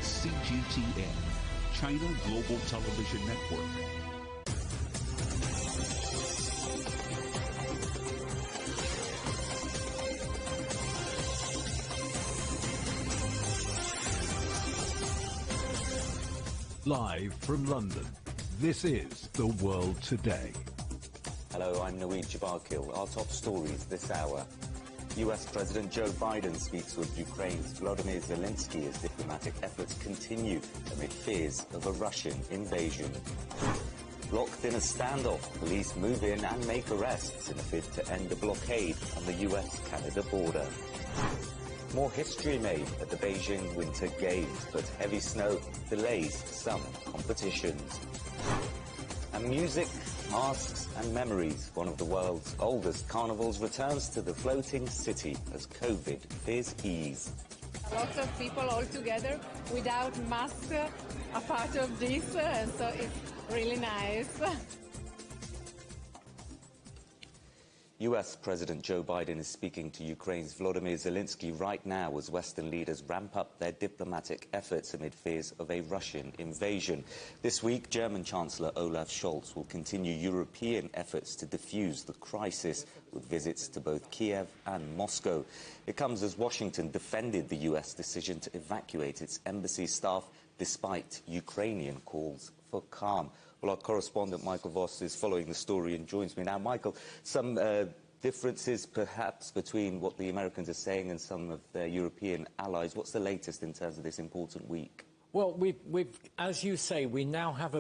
CGTN, China Global Television Network. Live from London, this is The World Today. Hello, I'm Naweed Jabarkil. Our top stories this hour. US President Joe Biden speaks with Ukraine's Volodymyr Zelensky as diplomatic efforts continue amid fears of a Russian invasion. Locked in a standoff, police move in and make arrests in a bid to end a blockade on the US-Canada border. More history made at the Beijing Winter Games, but heavy snow delays some competitions. And music, masks and memories. One of the world's oldest carnivals returns to the floating city as COVID fears ease. Lots of people all together without masks are part of this, and so it's really nice. US President Joe Biden is speaking to Ukraine's Volodymyr Zelensky right now as Western leaders ramp up their diplomatic efforts amid fears of a Russian invasion. This week, German Chancellor Olaf Scholz will continue European efforts to defuse the crisis with visits to both Kiev and Moscow. It comes as Washington defended the US decision to evacuate its embassy staff despite Ukrainian calls for calm. Well, our correspondent Michael Voss is following the story and joins me now. Michael, some differences perhaps between what the Americans are saying and some of their European allies. What's the latest in terms of this important week? Well, as you say, we now have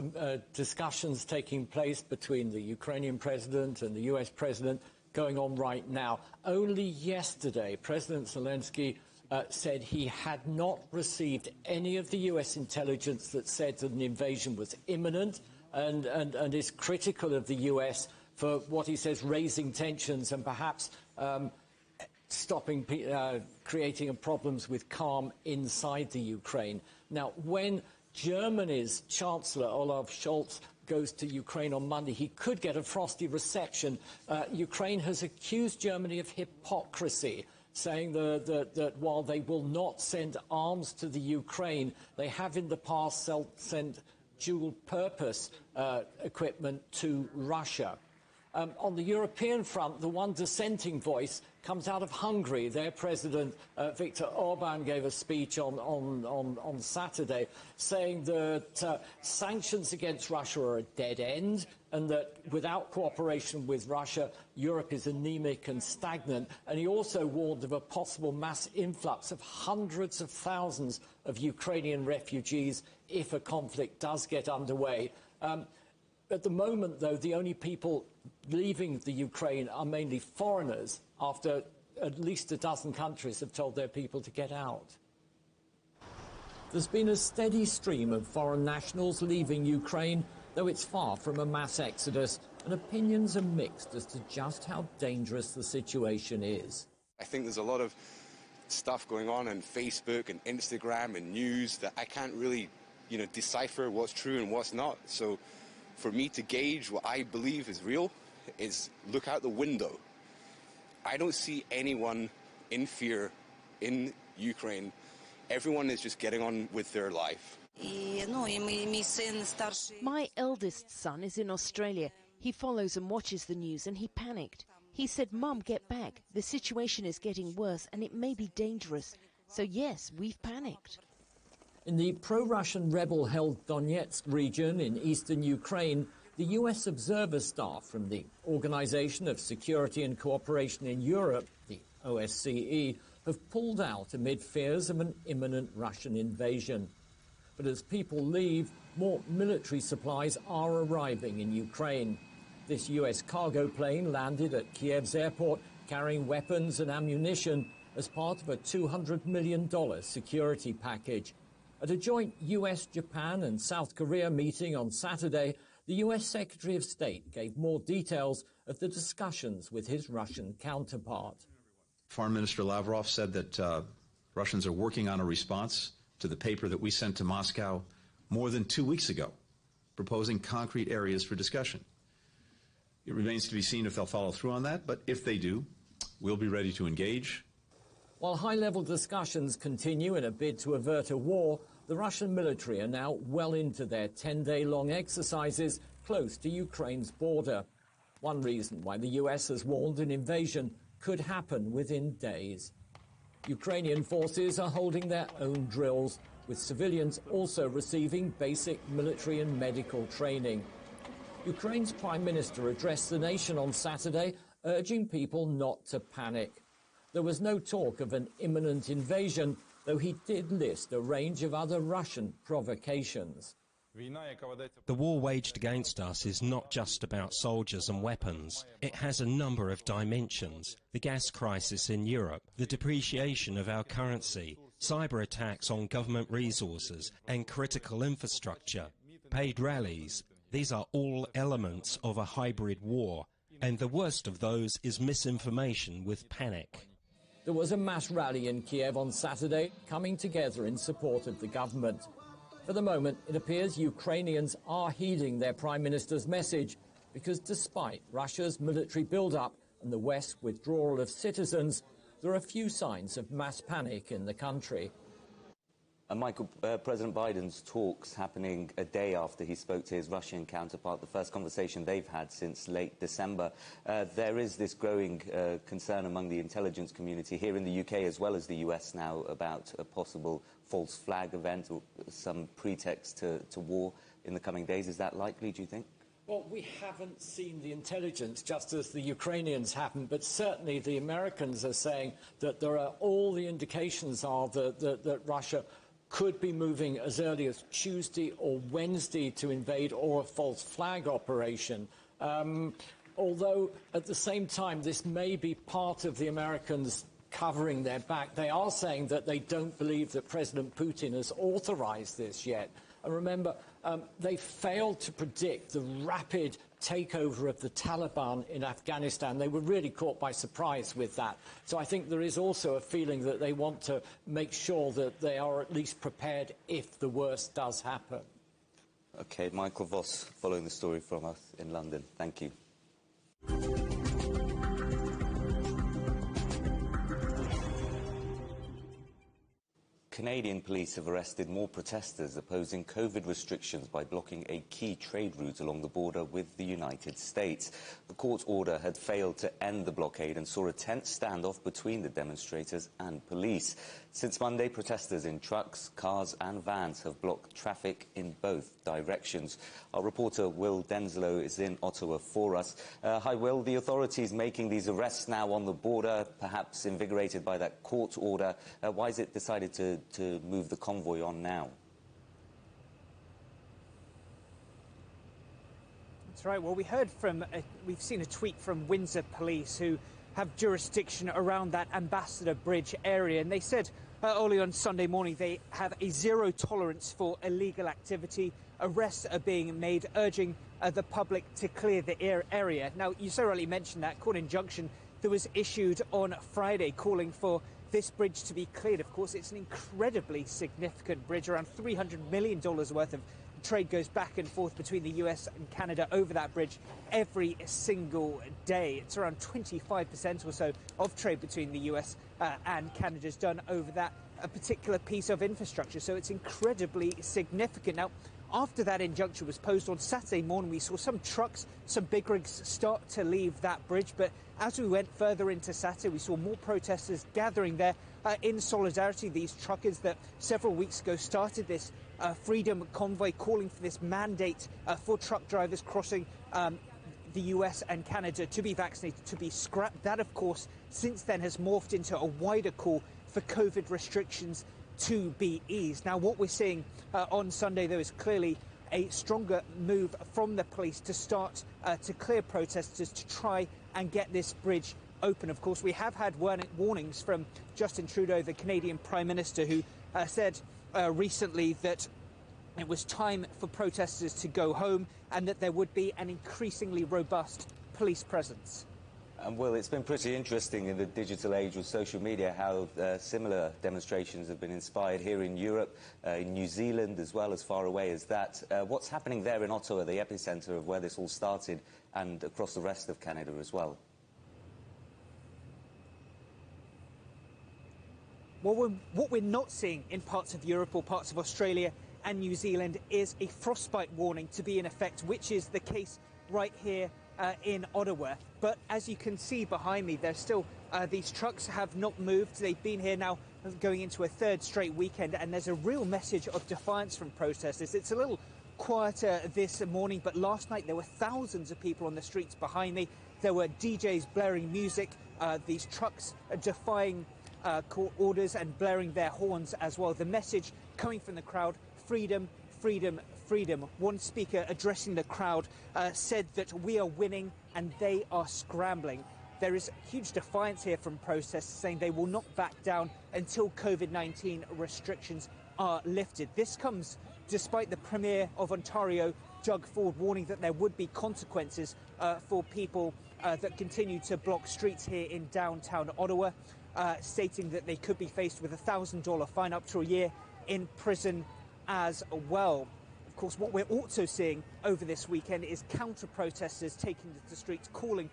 discussions taking place between the Ukrainian president and the US president going on right now. Only yesterday, President Zelensky said he had not received any of the US intelligence that said that an invasion was imminent, and is critical of the US for what he says raising tensions and perhaps creating problems with calm inside the Ukraine. Now, when Germany's Chancellor Olaf Scholz goes to Ukraine on Monday, he could get a frosty reception. Ukraine has accused Germany of hypocrisy, saying that while they will not send arms to the Ukraine, they have in the past sent dual-purpose equipment to Russia. On the European front, the one dissenting voice comes out of Hungary. Their president, Viktor Orban, gave a speech on Saturday saying that sanctions against Russia are a dead end and that without cooperation with Russia, Europe is anemic and stagnant. And he also warned of a possible mass influx of hundreds of thousands of Ukrainian refugees if a conflict does get underway. At the moment, though, the only people leaving the Ukraine are mainly foreigners after at least a dozen countries have told their people to get out. There's been a steady stream of foreign nationals leaving Ukraine, though it's far from a mass exodus, and opinions are mixed as to just how dangerous the situation is. I think there's a lot of stuff going on Facebook and Instagram and news that I can't really, decipher what's true and what's not. So for me to gauge what I believe is real is look out the window. I don't see anyone in fear in Ukraine. Everyone is just getting on with their life. My eldest son is in Australia. He follows and watches the news and he panicked. He said, "Mum, get back. The situation is getting worse and it may be dangerous." So yes, we've panicked. In the pro-Russian rebel-held Donetsk region in eastern Ukraine, the US observer staff from the Organization of Security and Cooperation in Europe, the OSCE, have pulled out amid fears of an imminent Russian invasion. But as people leave, more military supplies are arriving in Ukraine. This US cargo plane landed at Kiev's airport carrying weapons and ammunition as part of a $200 million security package. At a joint US, Japan and South Korea meeting on Saturday, the US Secretary of State gave more details of the discussions with his Russian counterpart. Foreign Minister Lavrov said that Russians are working on a response to the paper that we sent to Moscow more than 2 weeks ago, proposing concrete areas for discussion. It remains to be seen if they'll follow through on that, but if they do, we'll be ready to engage. While high-level discussions continue in a bid to avert a war, The Russian military are now well into their 10-day-long exercises close to Ukraine's border. One reason why the US has warned an invasion could happen within days. Ukrainian forces are holding their own drills, with civilians also receiving basic military and medical training. Ukraine's Prime Minister addressed the nation on Saturday, urging people not to panic. There was no talk of an imminent invasion, though he did list a range of other Russian provocations. The war waged against us is not just about soldiers and weapons. It has a number of dimensions. The gas crisis in Europe, the depreciation of our currency, cyber attacks on government resources and critical infrastructure, paid rallies. These are all elements of a hybrid war, and the worst of those is misinformation with panic. There was a mass rally in Kiev on Saturday, coming together in support of the government. For the moment, it appears Ukrainians are heeding their Prime Minister's message, because despite Russia's military build-up and the West's withdrawal of citizens, there are few signs of mass panic in the country. And Michael, President Biden's talks happening a day after he spoke to his Russian counterpart, the first conversation they've had since late December. There is this growing concern among the intelligence community here in the UK as well as the US now about a possible false flag event or some pretext to war in the coming days. Is that likely, do you think? Well, we haven't seen the intelligence, just as the Ukrainians haven't, but certainly the Americans are saying that there are all the indications are that Russia could be moving as early as Tuesday or Wednesday to invade, or a false flag operation. Although, at the same time, this may be part of the Americans covering their back. They are saying that they don't believe that President Putin has authorized this yet. And remember, they failed to predict the rapid takeover of the Taliban in Afghanistan. They were really caught by surprise with that. So I think there is also a feeling that they want to make sure that they are at least prepared if the worst does happen. OK, Michael Voss following the story from us in London. Thank you. Canadian police have arrested more protesters opposing COVID restrictions by blocking a key trade route along the border with the United States. The court order had failed to end the blockade and saw a tense standoff between the demonstrators and police. Since Monday, protesters in trucks, cars and vans have blocked traffic in both directions. Our reporter Will Denslow is in Ottawa for us. Hi Will, the authorities making these arrests now on the border, perhaps invigorated by that court order. Why is it decided to move the convoy on now? That's right. Well, we've seen a tweet from Windsor Police, who have jurisdiction around that Ambassador Bridge area, and they said early on Sunday morning they have a zero tolerance for illegal activity. Arrests are being made, urging the public to clear the area. Now, you so rightly mentioned that court injunction that was issued on Friday calling for this bridge to be cleared. Of course, it's an incredibly significant bridge. Around $300 million worth of trade goes back and forth between the US and Canada over that bridge every single day. It's around 25% or so of trade between the US and Canada is done over that particular piece of infrastructure. So it's incredibly significant. Now, after that injunction was posed on Saturday morning, we saw some trucks, some big rigs start to leave that bridge. But as we went further into Saturday, we saw more protesters gathering there in solidarity. These truckers that several weeks ago started this freedom convoy, calling for this mandate for truck drivers crossing the US and Canada to be vaccinated, to be scrapped. That, of course, since then has morphed into a wider call for COVID restrictions to be eased. Now, what we're seeing on Sunday, though, is clearly a stronger move from the police to start to clear protesters to try and get this bridge open. Of course, we have had warnings from Justin Trudeau, the Canadian Prime Minister, who said recently that it was time for protesters to go home and that there would be an increasingly robust police presence. Well, it's been pretty interesting in the digital age with social media how similar demonstrations have been inspired here in Europe, in New Zealand as well, as far away as that. What's happening there in Ottawa, the epicentre of where this all started, and across the rest of Canada as well? Well, what we're not seeing in parts of Europe or parts of Australia and New Zealand is a frostbite warning to be in effect, which is the case right here in Ottawa. But as you can see behind me, there's still these trucks have not moved. They've been here now going into a third straight weekend, and there's a real message of defiance from protesters. It's a little quieter this morning, but last night there were thousands of people on the streets behind me. There were DJs blaring music, these trucks defying court orders and blaring their horns as well. The message coming from the crowd: freedom, freedom, freedom. One speaker addressing the crowd said that we are winning and they are scrambling. There is huge defiance here from protesters, saying they will not back down until COVID-19 restrictions are lifted. This comes despite the Premier of Ontario, Doug Ford, warning that there would be consequences for people that continue to block streets here in downtown Ottawa, stating that they could be faced with a $1,000 fine up to a year in prison as well. Of course, what we're also seeing over this weekend is counter-protesters taking to the streets, calling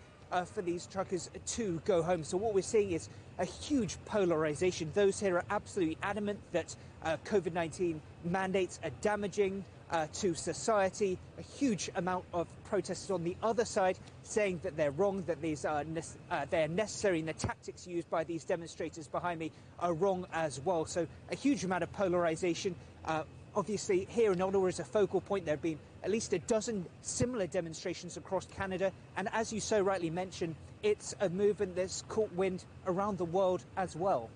for these truckers to go home. So what we're seeing is a huge polarization. Those here are absolutely adamant that COVID-19 mandates are damaging to society. A huge amount of protesters on the other side saying that they're wrong, that these are they're necessary, and the tactics used by these demonstrators behind me are wrong as well. So a huge amount of polarization. Obviously, here in Ottawa is a focal point. There have been at least a dozen similar demonstrations across Canada. And as you so rightly mentioned, it's a movement that's caught wind around the world as well.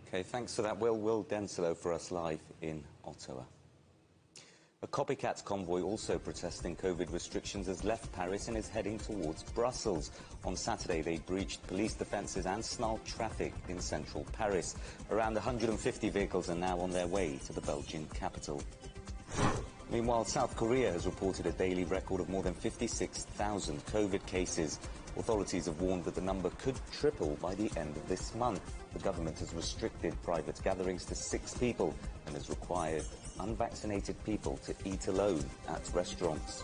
OK, thanks for that, Will. Will Denslow for us live in Ottawa. A copycat convoy also protesting COVID restrictions has left Paris and is heading towards Brussels. On Saturday, they breached police defences and snarled traffic in central Paris. Around 150 vehicles are now on their way to the Belgian capital. Meanwhile, South Korea has reported a daily record of more than 56,000 COVID cases. Authorities have warned that the number could triple by the end of this month. The government has restricted private gatherings to 6 people and has required unvaccinated people to eat alone at restaurants.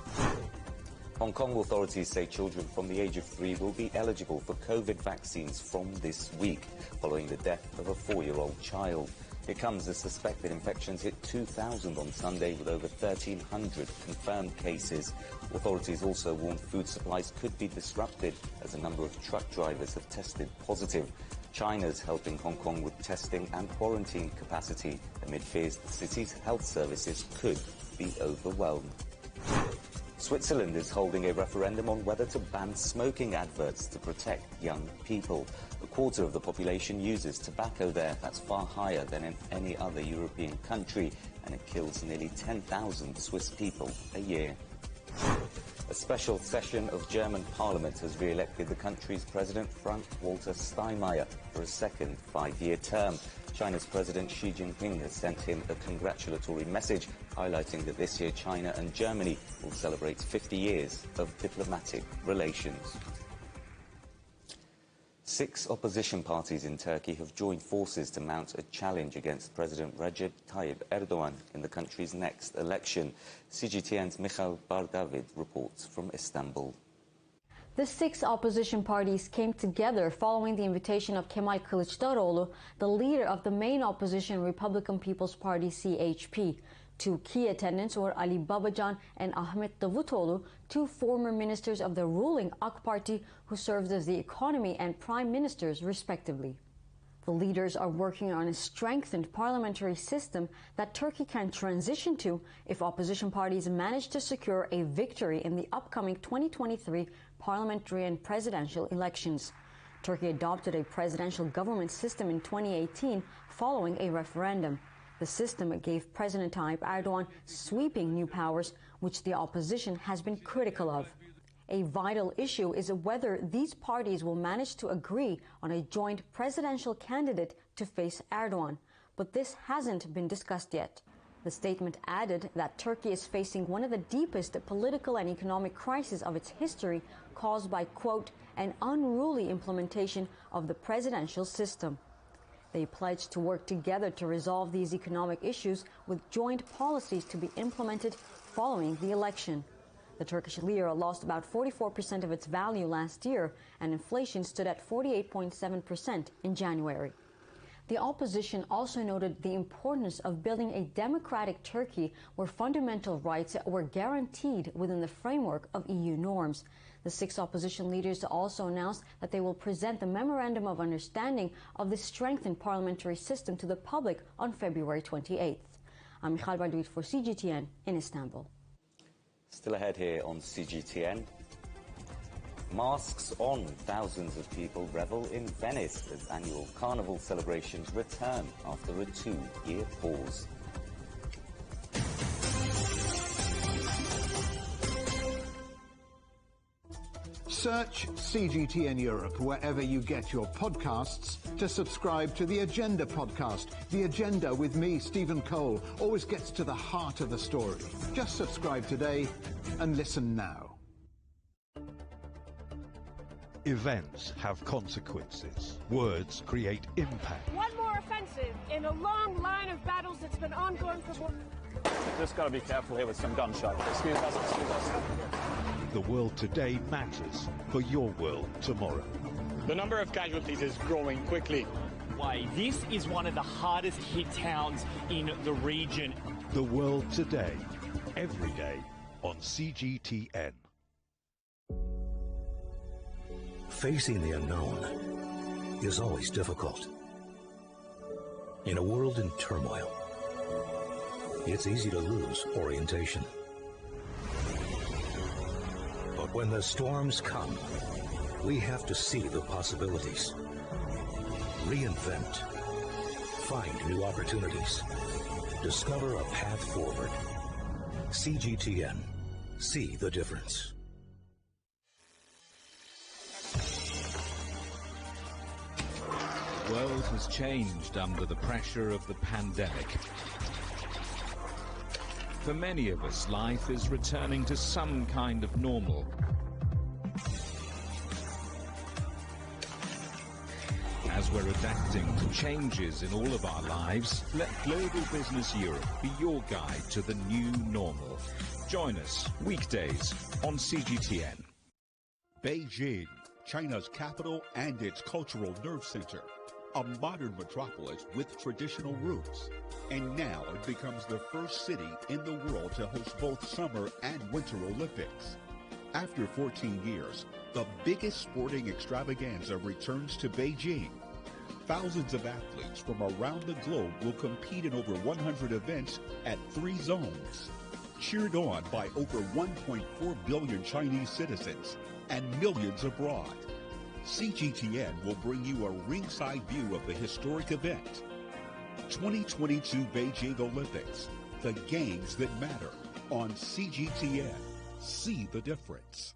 Hong Kong authorities say children from the age of 3 will be eligible for COVID vaccines from this week, following the death of a 4-year-old child. It comes as suspected infections hit 2,000 on Sunday, with over 1,300 confirmed cases. Authorities also warned food supplies could be disrupted as a number of truck drivers have tested positive. China's helping Hong Kong with testing and quarantine capacity amid fears the city's health services could be overwhelmed. Switzerland is holding a referendum on whether to ban smoking adverts to protect young people. A quarter of the population uses tobacco there. That's far higher than in any other European country, and it kills nearly 10,000 Swiss people a year. A special session of German Parliament has re-elected the country's President Frank-Walter Steinmeier for a second 5-year term. China's President Xi Jinping has sent him a congratulatory message, highlighting that this year China and Germany will celebrate 50 years of diplomatic relations. 6 opposition parties in Turkey have joined forces to mount a challenge against President Recep Tayyip Erdogan in the country's next election. CGTN's Michal Bardavid reports from Istanbul. The 6 opposition parties came together following the invitation of Kemal Kılıçdaroğlu, the leader of the main opposition Republican People's Party CHP. 2 key attendants were Ali Babacan and Ahmet Davutoğlu, 2 former ministers of the ruling AK Party who served as the economy and prime ministers respectively. The leaders are working on a strengthened parliamentary system that Turkey can transition to if opposition parties manage to secure a victory in the upcoming 2023 parliamentary and presidential elections. Turkey adopted a presidential government system in 2018 following a referendum. The system gave President Tayyip Erdogan sweeping new powers, which the opposition has been critical of. A vital issue is whether these parties will manage to agree on a joint presidential candidate to face Erdogan, but this hasn't been discussed yet. The statement added that Turkey is facing one of the deepest political and economic crises of its history, caused by, quote, an unruly implementation of the presidential system. They pledged to work together to resolve these economic issues with joint policies to be implemented following the election. The Turkish lira lost about 44% of its value last year, and inflation stood at 48.7% in January. The opposition also noted the importance of building a democratic Turkey where fundamental rights were guaranteed within the framework of EU norms. The 6 opposition leaders also announced that they will present the Memorandum of Understanding of the strengthened parliamentary system to the public on February 28th. I'm Michal Barduit for CGTN in Istanbul. Still ahead here on CGTN. Masks on, thousands of people revel in Venice as annual carnival celebrations return after a 2-year pause. Search CGTN Europe wherever you get your podcasts to subscribe to The Agenda podcast. The Agenda with me, Stephen Cole, always gets to the heart of the story. Just subscribe today and listen now. Events have consequences. Words create impact. One more offensive in a long line of battles that's been ongoing for more... Just got to be careful here with some gunshots. Excuse us. The world today matters for your world tomorrow. The number of casualties is growing quickly. Why, this is one of the hardest hit towns in the region. The world today, every day on CGTN. Facing the unknown is always difficult. In a world in turmoil, it's easy to lose orientation. But when the storms come, we have to see the possibilities. Reinvent. Find new opportunities. Discover a path forward. CGTN. See the difference. The world has changed under the pressure of the pandemic. For many of us, life is returning to some kind of normal. As we're adapting to changes in all of our lives, let Global Business Europe be your guide to the new normal. Join us weekdays on CGTN. Beijing, China's capital and its cultural nerve center. A modern metropolis with traditional roots. And now it becomes the first city in the world to host both Summer and Winter Olympics. After 14 years, the biggest sporting extravaganza returns to Beijing. Thousands of athletes from around the globe will compete in over 100 events at 3 zones. Cheered on by over 1.4 billion Chinese citizens and millions abroad. CGTN will bring you a ringside view of the historic event. 2022 Beijing Olympics, the games that matter on CGTN. See the difference.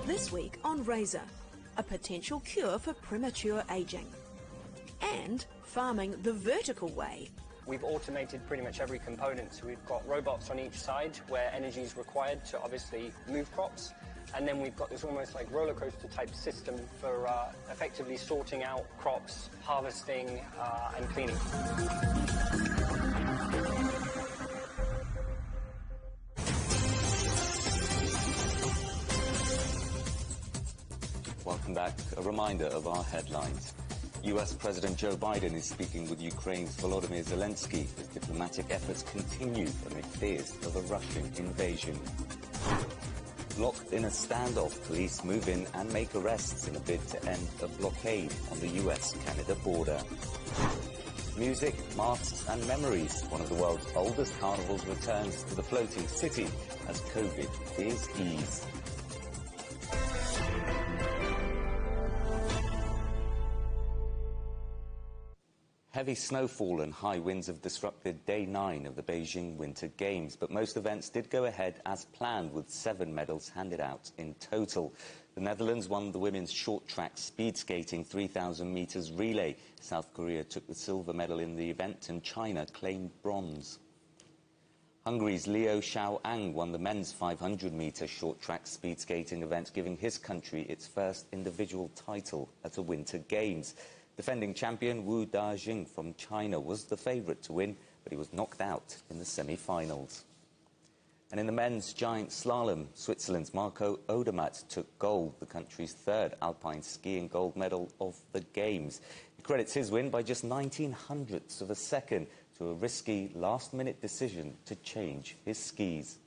This week on Razor, a potential cure for premature aging. And farming the vertical way. We've automated pretty much every component, so we've got robots on each side where energy is required to obviously move crops. And then we've got this almost like roller coaster type system for effectively sorting out crops, harvesting and cleaning. Welcome back. A reminder of our headlines. US President Joe Biden is speaking with Ukraine's Volodymyr Zelensky as diplomatic efforts continue amid fears of a Russian invasion. Locked in a standoff, police move in and make arrests in a bid to end a blockade on the US-Canada border. Music, masks and memories. One of the world's oldest carnivals returns to the floating city as COVID fears ease. Heavy snowfall and high winds have disrupted Day 9 of the Beijing Winter Games, but most events did go ahead as planned, with 7 medals handed out in total. The Netherlands won the women's short track speed skating 3,000 metres relay. South Korea took the silver medal in the event and China claimed bronze. Hungary's Leo Xiaoang won the men's 500-metre short track speed skating event, giving his country its first individual title at the Winter Games. Defending champion Wu Dajing from China was the favourite to win, but he was knocked out in the semi-finals. And in the men's giant slalom, Switzerland's Marco Odermatt took gold, the country's third alpine skiing gold medal of the Games. He credits his win by just 19/100ths of a second to a risky last-minute decision to change his skis.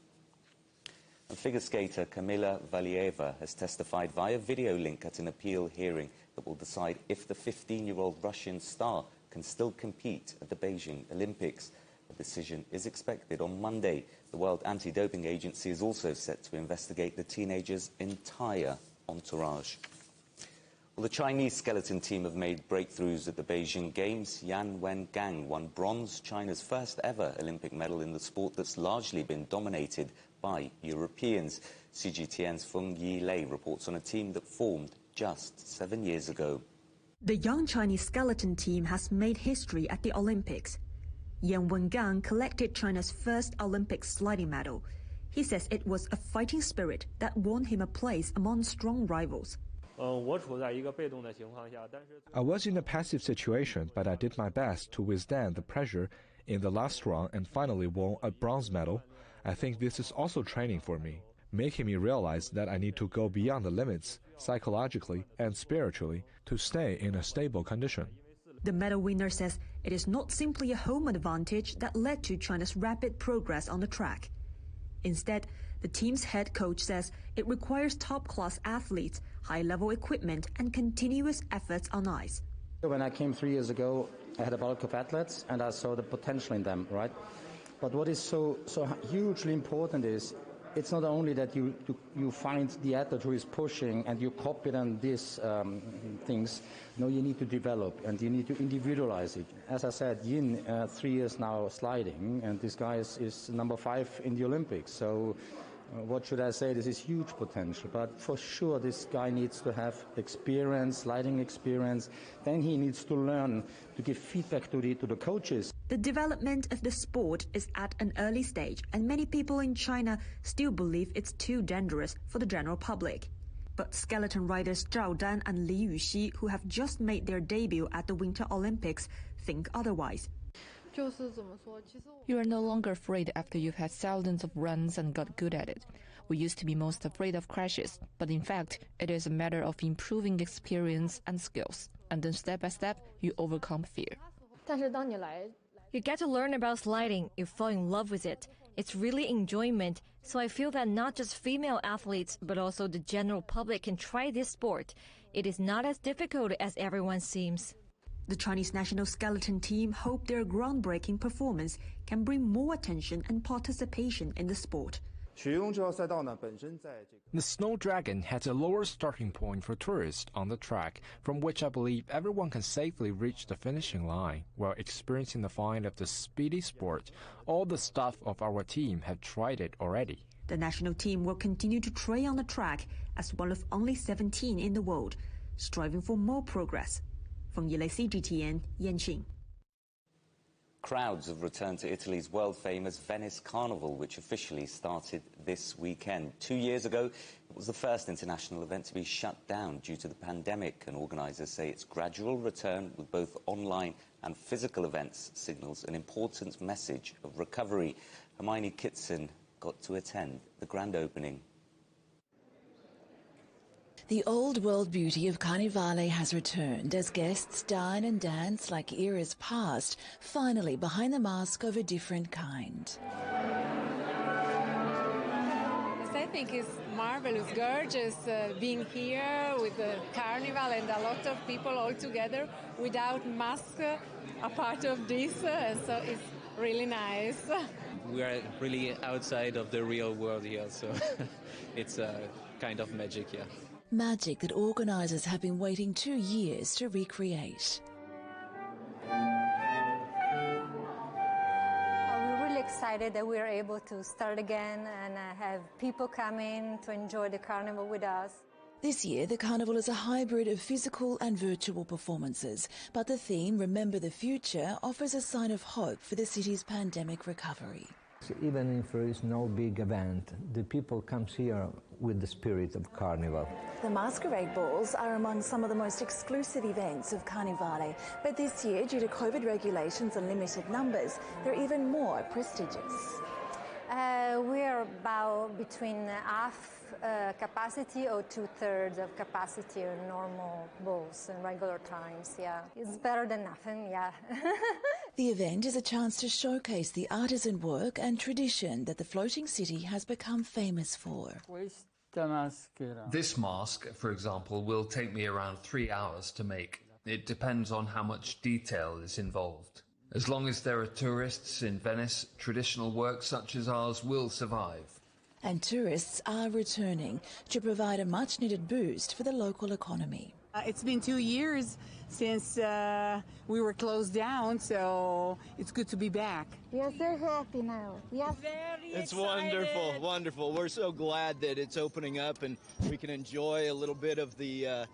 And figure skater Kamila Valieva has testified via video link at an appeal hearing that will decide if the 15-year-old Russian star can still compete at the Beijing Olympics. A decision is expected on Monday. The World Anti-Doping Agency is also set to investigate the teenager's entire entourage. Well, the Chinese skeleton team have made breakthroughs at the Beijing Games. Wengen won bronze, China's first ever Olympic medal in the sport that's largely been dominated by Europeans. CGTN's Feng Yilei reports on a team that formed just 7 years ago. The young Chinese skeleton team has made history at the Olympics. Wengen collected China's first Olympic sliding medal. He says it was a fighting spirit that won him a place among strong rivals. I was in a passive situation, but I did my best to withstand the pressure in the last round and finally won a bronze medal. I think this is also training for me, making me realize that I need to go beyond the limits, psychologically and spiritually, to stay in a stable condition. The medal winner says it is not simply a home advantage that led to China's rapid progress on the track. Instead, the team's head coach says it requires top-class athletes, high-level equipment, and continuous efforts on ice. When I came 3 years ago, I had a bulk of athletes, and I saw the potential in them, right? But what is so hugely important is it's not only that you find the athlete who is pushing and you copy them these things. No, you need to develop and you need to individualize it. As I said, Yin, 3 years now sliding, and this guy is number 5 in the Olympics. So what should I say? This is huge potential. But for sure, this guy needs to have experience, sliding experience. Then he needs to learn to give feedback to the coaches. The development of the sport is at an early stage, and many people in China still believe it's too dangerous for the general public. But skeleton riders Zhao Dan and Li Yuxi, who have just made their debut at the Winter Olympics, think otherwise. You are no longer afraid after you've had thousands of runs and got good at it. We used to be most afraid of crashes, but in fact, it is a matter of improving experience and skills. And then step by step, you overcome fear. You get to learn about sliding, you fall in love with it. It's really enjoyment, so I feel that not just female athletes, but also the general public can try this sport. It is not as difficult as everyone seems. The Chinese national skeleton team hope their groundbreaking performance can bring more attention and participation in the sport. The Snow Dragon has a lower starting point for tourists on the track, from which I believe everyone can safely reach the finishing line while experiencing the fun of the speedy sport. All the staff of our team have tried it already. The national team will continue to train on the track as one of only 17 in the world, striving for more progress. From Yilei CGTN, Yanqing. Crowds have returned to Italy's world-famous Venice Carnival, which officially started this weekend. 2 years ago, it was the first international event to be shut down due to the pandemic, and organisers say its gradual return with both online and physical events signals an important message of recovery. Hermione Kitson got to attend the grand opening. The old world beauty of Carnivale has returned as guests dine and dance like eras past, finally behind the mask of a different kind. I think it's marvelous, gorgeous being here with the carnival and a lot of people all together without mask a part of this, and so it's really nice. We are really outside of the real world here, so it's a kind of magic, yeah. Magic that organisers have been waiting 2 years to recreate. We're really excited that we're able to start again and have people come in to enjoy the carnival with us. This year, the carnival is a hybrid of physical and virtual performances, but the theme, Remember the Future, offers a sign of hope for the city's pandemic recovery. Even if there is no big event, the people come here with the spirit of Carnival. The masquerade balls are among some of the most exclusive events of Carnivale, but this year, due to COVID regulations and limited numbers, they're even more prestigious. We are about between half capacity or 2/3 of capacity in normal bulls and regular times, yeah. It's better than nothing, yeah. The event is a chance to showcase the artisan work and tradition that the floating city has become famous for. This mask, for example, will take me around 3 hours to make. It depends on how much detail is involved. As long as there are tourists in Venice, traditional work such as ours will survive. And tourists are returning to provide a much-needed boost for the local economy. It's been 2 years since we were closed down, so it's good to be back. We are so happy now. We are very It's excited. wonderful. We're so glad that it's opening up and we can enjoy a little bit of the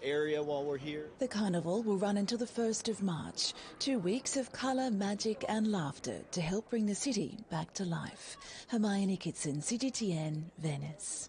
area while we're here. The carnival will run until the 1st of March. 2 weeks of colour, magic and laughter to help bring the city back to life. Hermione Kitson, CGTN, Venice.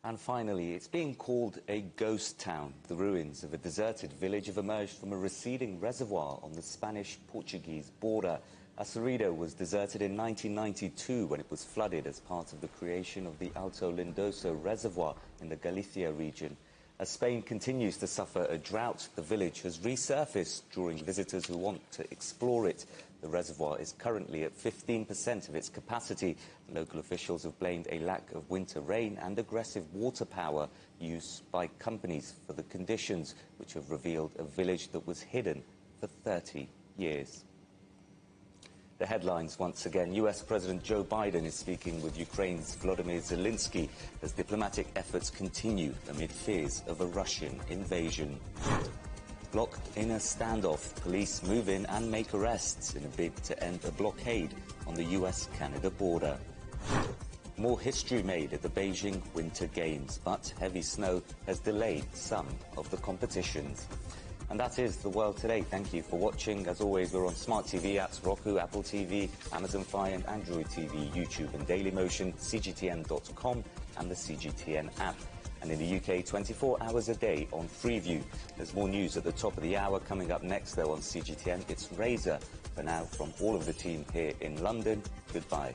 And finally, it's being called a ghost town. The ruins of a deserted village have emerged from a receding reservoir on the Spanish-Portuguese border. Aceredo was deserted in 1992 when it was flooded as part of the creation of the Alto Lindoso Reservoir in the Galicia region. As Spain continues to suffer a drought, the village has resurfaced, drawing visitors who want to explore it. The reservoir is currently at 15% of its capacity. Local officials have blamed a lack of winter rain and aggressive water power used by companies for the conditions, which have revealed a village that was hidden for 30 years. The headlines once again. US President Joe Biden is speaking with Ukraine's Volodymyr Zelensky as diplomatic efforts continue amid fears of a Russian invasion. Locked in a standoff, police move in and make arrests in a bid to end a blockade on the US-Canada border. More history made at the Beijing Winter Games, but heavy snow has delayed some of the competitions. And that is the world today. Thank you for watching. As always, we're on smart TV apps, Roku, Apple TV, Amazon Fire and Android TV, YouTube and Dailymotion, CGTN.com and the CGTN app. And in the UK, 24 hours a day on Freeview. There's more news at the top of the hour. Coming up next, though, on CGTN, it's Razor. For now, from all of the team here in London, goodbye.